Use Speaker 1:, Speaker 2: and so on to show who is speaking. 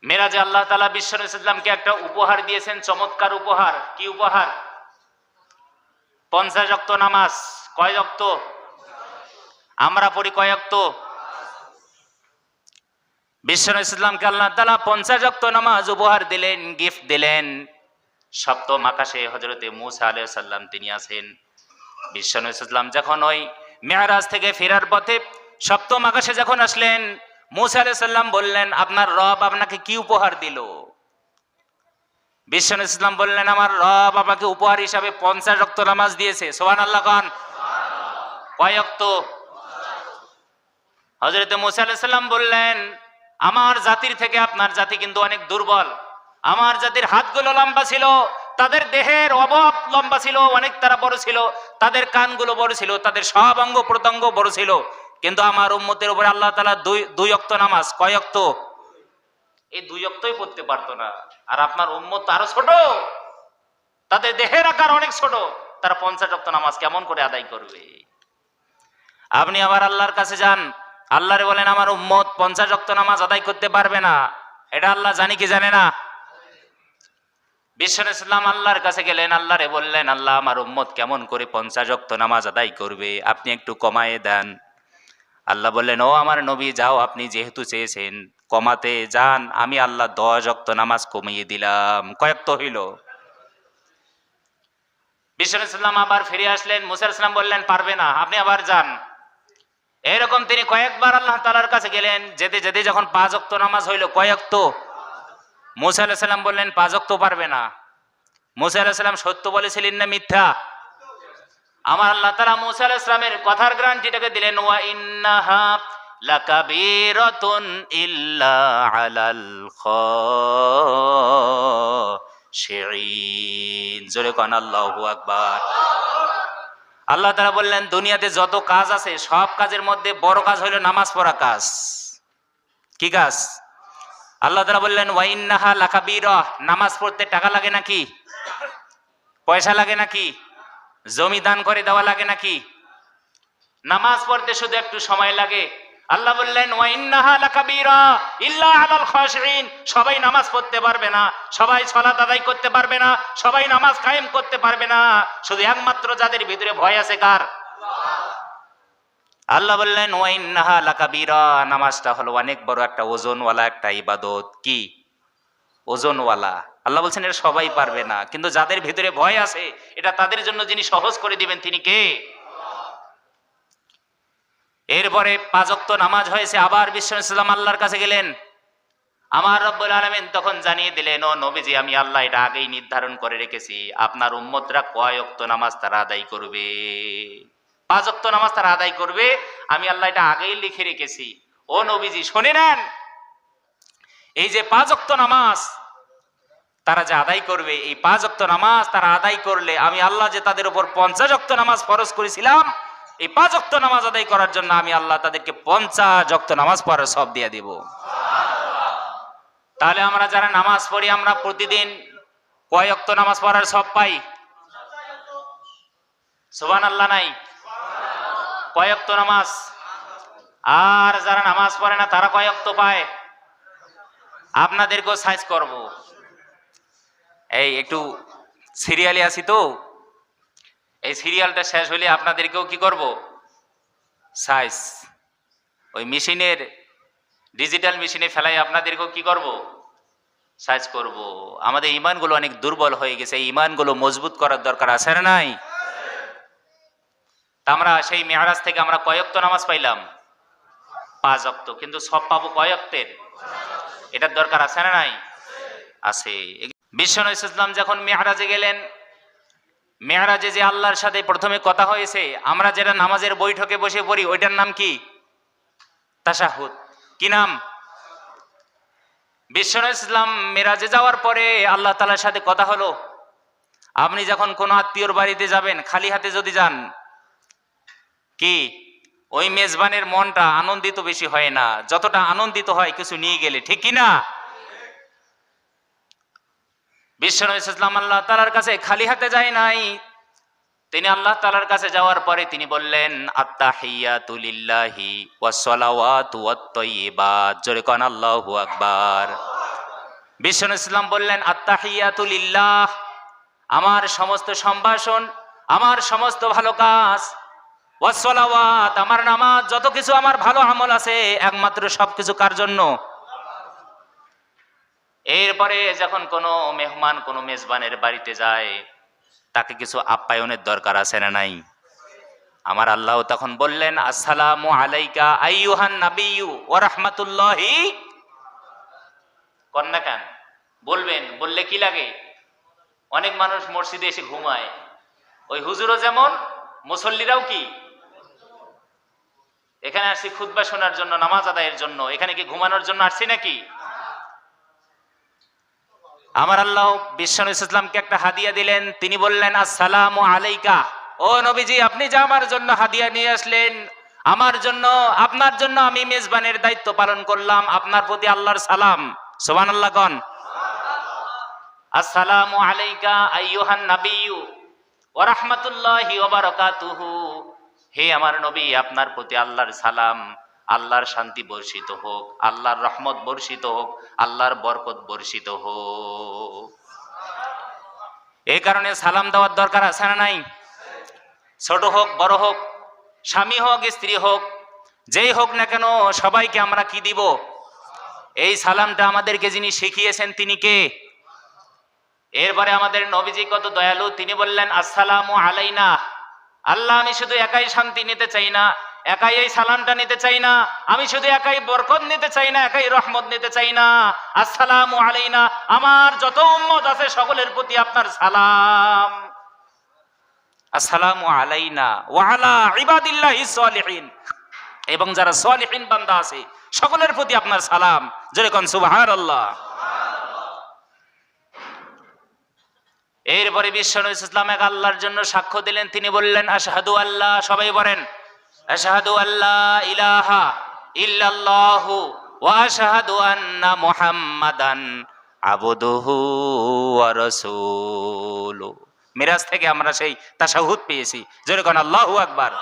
Speaker 1: মেরাজে আল্লাহ তাআলা বিশ্ব নবী সাল্লাল্লাহু আলাইহি ওয়াসাল্লামকে একটা উপহার দিয়েছেন, চমৎকার উপহার। কি উপহার? 50 ওয়াক্ত নামাজ। কয় ওয়াক্ত? আমরা পড়ি কয় ওয়াক্ত? বিশ্ব নবী সাল্লাল্লাহু আলাইহি ওয়াসাল্লামকে আল্লাহ তাআলা 50 ওয়াক্ত নামাজ উপহার দিলেন, গিফট দিলেন। সপ্তম আকাশে হযরতে মূসা আলাইহিস সালাম তিনি আছেন। বিশ্ব নবী সাল্লাল্লাহু আলাইহি ওয়াসাল্লাম যখন ওই মেরাজ থেকে ফেরার পথে সপ্তম আকাশে যখন আসলেন, মূসা আলাইহিস সালাম বললেন, আপনার রব আপনাকে কি উপহার দিল? বিশ্ব নবী সাল্লাল্লাহু আলাইহি ওয়াসাল্লাম বললেন, আমার রব আমাকে উপহার হিসাবে 50 ওয়াক্ত নামাজ দিয়েছে। সুবহানাল্লাহ খান। কয় ওয়াক্ত? হযরতে মূসা আলাইহিস সালাম বললেন, আমার জাতির থেকে আপনার জাতি কিন্তু অনেক দুর্বল। আমার জাতির হাতগুলো লম্বা ছিল, তাদের দেহের অভাব লম্বা ছিল, অনেক তারা বড় ছিল, তাদের কানগুলো বড় ছিল, তাদের সব অঙ্গ প্রত্যঙ্গ বড় ছিল। কিন্তু আমার উম্মতের উপরে আল্লাহ তাআলা দুই ওয়াক্ত নামাজ, কয় ওয়াক্ত? এই 2 ওয়াক্তই পড়তে পারতো না। আর আপনার উম্মত আরো ছোট, তাদের দেহের আকার অনেক ছোট, তারা 50 ওয়াক্ত নামাজ কেমন করে আদায় করবে? আপনি আবার আল্লাহর কাছে যান, আল্লাহরে বলেন, আমার উম্মত 50 ওয়াক্ত নামাজ আদায় করতে পারবে না। এটা আল্লাহ জানি কি জানে না? বিশ্ব নবী সাল্লাল্লাহু আলাইহি ওয়াসাল্লাম আল্লাহর কাছে গেলেন, আল্লাহরে বললেন, আল্লাহ আমার উম্মত কেমন করে 50 ওয়াক্ত নামাজ আদায় করবে, আপনি একটু কমায়ে দেন। আল্লাহ বললেন, ও আমার নবী যাও, আপনি যেহেতু চেয়েছেন কমাতে যান, আমি আল্লাহ 10 ওয়াক্ত নামাজ কমিয়ে দিলাম। কয় ওয়াক্ত হইল? বিশ্ব নবী সাল্লাল্লাহু আলাইহি ওয়াসাল্লাম আবার ফিরে আসলেন, মূসা আলাইহিস সালাম বললেন, পারবে না, আপনি আবার যান। এরকম তিনি কয়েকবার আল্লাহ তাআলার কাছে গেলেন, যেতে যেতে যখন 5 ওয়াক্ত নামাজ হইল, কয় ওয়াক্ত? মূসা আলাইহিস সালাম বললেন 5 ওয়াক্ত পারবে না। মূসা আলাইহিস সালাম সত্য বলেছিলেন না মিথ্যা? আমার আল্লাহ তাআলা মূসা আলাইহিস সালামের কথার গ্যারান্টিটাকে দিলেন, ওয়া ইন্নাহা লাকাবীরাতুন ইল্লা আলাল খাশিঈন। জোরে কোন আল্লাহু আকবার। আল্লাহ তাআলা বললেন, দুনিয়াতে যত কাজ আছে সব কাজের মধ্যে বড় কাজ হলো নামাজ পড়া কাজ। কি কাজ? আল্লাহ তাআলা বললেন, ওয়া ইন্নাহা লাকাবীরা। নামাজ পড়তে টাকা লাগে নাকি? পয়সা লাগে নাকি? জমি দান করে দেওয়া লাগে নাকি? নামাজ পড়তে শুধু একটু সময় লাগে। আল্লাহ বললেন, ওয়া ইন্নাহা লাকাবীরা ইল্লা আলাল খাশিঈন। সবাই নামাজ পড়তে পারবে না, সবাই সালাত আদায় করতে পারবে না, সবাই নামাজ কায়েম করতে পারবে না, শুধু একমাত্র যাদের ভিতরে ভয় আছে, কার? আল্লাহ বললেন, ওয়া ইন্নাহা লাকাবীরা। নামাজটা হলো অনেক বড় একটা ওজনওয়ালা একটা ইবাদত। কি ওজনওয়ালা? আল্লাহ বলছেন এটা সবাই পারবে না, কিন্তু যাদের ভিতরে ভয় আছে এটা তাদের জন্য যিনি সহজ করে দিবেন তিনি কে? এরপরে 5 ওয়াক্ত নামাজ হয়েছে, আবার বিশ্ব নবী সাল্লাল্লাহু আলাইহি ওয়াসাল্লাম আল্লাহর কাছে গেলেন। আমার রব্বুল আলামিন তখন জানিয়ে দিলেন, ও নবীজি, আমি আল্লাহ এটা আগেই নির্ধারণ করে রেখেছি, আপনার উম্মতরা কয় ওয়াক্ত নামাজ তারা আদায় করবে। 5 ওয়াক্ত নামাজ তারা আদায় করবে, আমি আল্লাহ এটা আগেই লিখে রেখেছি। ও নবীজি শুনে নেন, এই যে 5 ওয়াক্ত নামাজ তারা যে আদায় করবে, এই 5 ওয়াক্ত নামাজ তারা আদায় করলে আমি আল্লাহ যে তাদের উপর 50 ওয়াক্ত নামাজ ফরজ করেছিলাম, এই 5 ওয়াক্ত নামাজ আদায় করার জন্য আমি আল্লাহ তাদেরকে 50 ওয়াক্ত নামাজ পড়ার সওয়াব দিয়ে দেব। তাহলে আমরা যারা নামাজ পড়ি, আমরা প্রতিদিন কয় ওয়াক্ত নামাজ পড়ার সওয়াব পাই? সুবহানাল্লাহ নাই? কয় ওয়াক্ত নামাজ? আর যারা নামাজ পড়ে না তারা কয় ওয়াক্ত পায়? আপনাদেরকেও সাইজ করব। এই একটু সিরিয়ালে আছি তো, এই সিরিয়ালটা শেষ হলে আপনাদেরকেও কি করব? সাইজ ওই মেশিনের, ডিজিটাল মেশিনে ফেলাই আপনাদেরকেও কি করব? সাইজ করব। আমাদের ঈমানগুলো অনেক দুর্বল হয়ে গেছে, এই ঈমানগুলো মজবুত করার দরকার আছে না নাই? তা আমরা সেই মেরাজ থেকে আমরা কয় ওয়াক্ত নামাজ পাইলাম? 5 ওয়াক্ত। কিন্তু সব পাবো কয় ওয়াক্তের? এটার দরকার আছে না নাই? আছে। বিশ্ব নবী সাল্লাল্লাহু আলাইহি ওয়াসাল্লাম যখন মেরাজে গেলেন, মেরাজে যে আল্লাহর সাথে প্রথমে কথা হয়েছে, আমরা যেটা নামাজের বৈঠকে বসে পড়ি ওইটার নাম কি? তাশাহুদ। কি নাম? বিশ্ব নবী সাল্লাল্লাহু আলাইহি ওয়াসাল্লাম মেরাজে যাওয়ার পরে আল্লাহ তাআলার সাথে কথা হলো। আপনি যখন কোনো আত্মীয়র বাড়িতে যাবেন, খালি হাতে যদি যান, কি ওই মেজবানের মনটা আনন্দিত বেশি হয় না যতটা আনন্দিত হয় কিছু নিয়ে গেলে, ঠিক কি না? বিশ্ব নবী সাল্লাল্লাহু আলাইহি ওয়াসাল্লাম আল্লাহ তাআলার কাছে খালি হাতে যায় নাই। তিনি আল্লাহ তাআলার কাছে যাওয়ার পরে তিনি বললেন, আত্তাহিয়াতু লিল্লাহি ওয়াস সালাওয়াতু ওয়াত তাইয়্যিবাত। জোরে কোন আল্লাহু আকবার। বিশ্বনবী ইসলাম বললেন আত্তাহিয়াতু লিল্লাহ, আমার সমস্ত সম্ভাষণ, আমার সমস্ত ভালো কাজ, ওয়াসসালাওয়াত, আমার নামাজ, যত কিছু আমার ভালো আমল আছে একমাত্র সবকিছু কার জন্য? এরপরে যখন কোনো মেহমান কোনো মেজবানের বাড়িতে যায় তাকে কিছু আপ্যায়নের দরকার আছে না নাই? আমার আল্লাহ তখন বললেন আসসালামু আলাইকা আইয়ুহান নাবিয়্যু ওয়া রাহমাতুল্লাহি। কন্যা কেন বলবেন? বললে কি লাগে? অনেক মানুষ মসজিদে এসে ঘুমায়, ওই হুজুরও যেমন মুসল্লিরাও কি? এখানে আসছি খুতবা শোনার জন্য, নামাজ আদায়ের জন্য, এখানে কি ঘুমানোর জন্য আসছি নাকি? আমার আল্লাহ বিশ্বনবী ইসলামকে একটা হাদিয়া দিলেন, তিনি বললেন আসসালামু আলাইকা, ও নবীজি আপনি যা আমার জন্য হাদিয়া নিয়ে আসলেন, আমার জন্য, আপনার জন্য আমি মেজবানের দায়িত্ব পালন করলাম, আপনার প্রতি আল্লাহর সালাম। সুবহানাল্লাহ কোন। আসসালামু আলাইকা আইয়ুহান নাবিয়্যু ওয়া রাহমাতুল্লাহি ওয়া বারাকাতুহু, হে আমার নবী আপনার প্রতি আল্লাহর সালাম, আল্লাহর শান্তি বর্ষিত হোক, আল্লাহর রহমত বর্ষিত হোক, আল্লাহর বরকত বর্ষিত হোক। এই কারণে সালাম দেওয়ার দরকার আছে না নাই? ছোট হোক বড় হোক, স্বামী হোক স্ত্রী হোক, যেই হোক না কেন সবাইকে আমরা কি দিব? এই সালামটা আমাদেরকে যিনি শিখিয়েছেন তিনি কে? এরপরে আমাদের নবীজি কত দয়ালু, তিনি বললেন আসসালামু আলাইনা, আল্লাহ আমি শুধু একাই শান্তি নিতে চাই না, একাই এই সালামটা নিতে চাই না, আমি শুধু একাই বরকত নিতে চাই না, একাই রহমত নিতে চাই না, আসসালামু আলাইনা, আমার যত উম্মত আছে সকলের প্রতি আপনার সালাম। আসসালামু আলাইনা ওয়া আলা ইবাদিল্লাহিস সালিহিন, এবং যারা সালিহিন বান্দা আছে সকলের প্রতি আপনার সালাম। জোরে কোন সুবহানাল্লাহ। এরপরে বিশ্বনবী ইসলাম এক আল্লাহর জন্য সাক্ষ্য দিলেন, তিনি বললেন আশহাদু আল্লাহ, সবাই বলেন আশহাদু আল্লা ইলাহা ইল্লাল্লাহু ওয়া আশহাদু আন্না মুহাম্মাদান আবদুহু ওয়া রাসূলুহু। মিরাজ থেকে আমরা সেই তাশাহুদ পেয়েছি, জোরে কোন আল্লাহু আকবার।